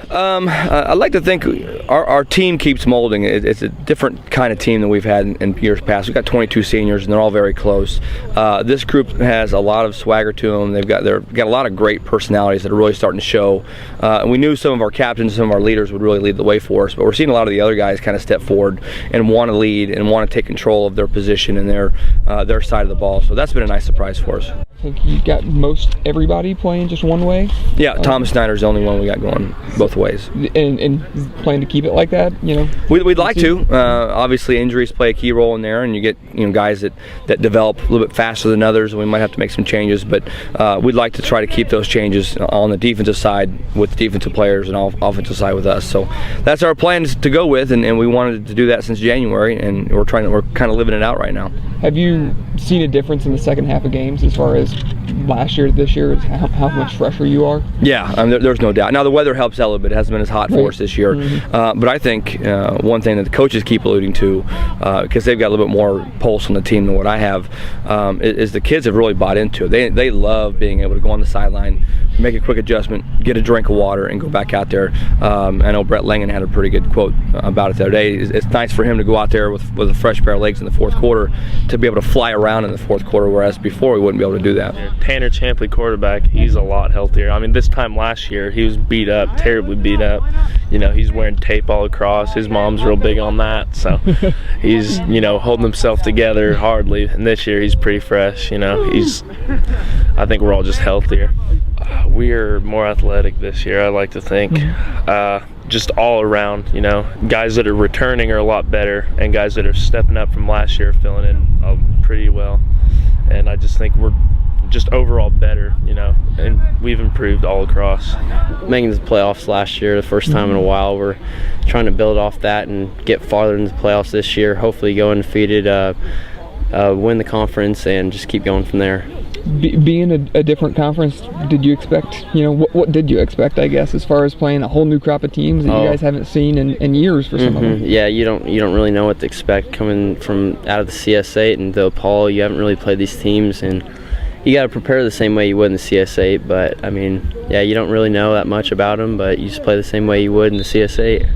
I'd like to think our team keeps molding. It's a different kind of team than we've had in years past. We've got 22 seniors, and they're all very close. This group has a lot of swagger to them. They've got a lot of great personalities that are really starting to show. And we knew some of our captains, some of our leaders would really lead the way for us, but we're seeing a lot of the other guys kind of step forward and want to lead and want to take control of their position and their side of the ball. So that's been a nice surprise for us. I think you've got most everybody playing just one way. Yeah, Thomas Snyder's the only one we got going both ways. And plan to keep it like that, you know? We'd like to. Obviously, injuries play a key role in there, and you get guys that develop a little bit faster than others, and we might have to make some changes. But we'd like to try to keep those changes on the defensive side with the defensive players and offensive side with us. So that's our plan to go with, and we wanted to do that since January, and we're kind of living it out right now. Have you seen a difference in the second half of games as far as last year to this year, how much fresher you are? Yeah, there's no doubt. Now the weather helps out a little bit. It hasn't been as hot for us this year. Mm-hmm. But I think one thing that the coaches keep alluding to, because they've got a little bit more pulse on the team than what I have, is the kids have really bought into it. They love being able to go on the sideline, make a quick adjustment, get a drink of water, and go back out there. I know Brett Langen had a pretty good quote about it the other day. It's nice for him to go out there with a fresh pair of legs in the fourth quarter to be able to fly around in the fourth quarter, whereas before we wouldn't be able to do that. Tanner Champley, quarterback, he's a lot healthier. I mean, this time last year he was beat up, terribly beat up. You know, he's wearing tape all across. His mom's real big on that, so he's, holding himself together hardly. And this year he's pretty fresh. I think we're all just healthier. We are more athletic this year, I like to think. Just all around, guys that are returning are a lot better, and guys that are stepping up from last year are filling in pretty well. And I just think we're just overall better, and we've improved all across. Making the playoffs last year, the first time in a while. We're trying to build off that and get farther into the playoffs this year. Hopefully go undefeated, win the conference, and just keep going from there. Being a different conference, did you expect, what did you expect, I guess, as far as playing a whole new crop of teams that you guys haven't seen in years for some of them? Yeah, you don't really know what to expect coming from out of the CS8 and the Paul. You haven't really played these teams, and you got to prepare the same way you would in the CS8, but I mean, yeah, you don't really know that much about them, but you just play the same way you would in the CS8.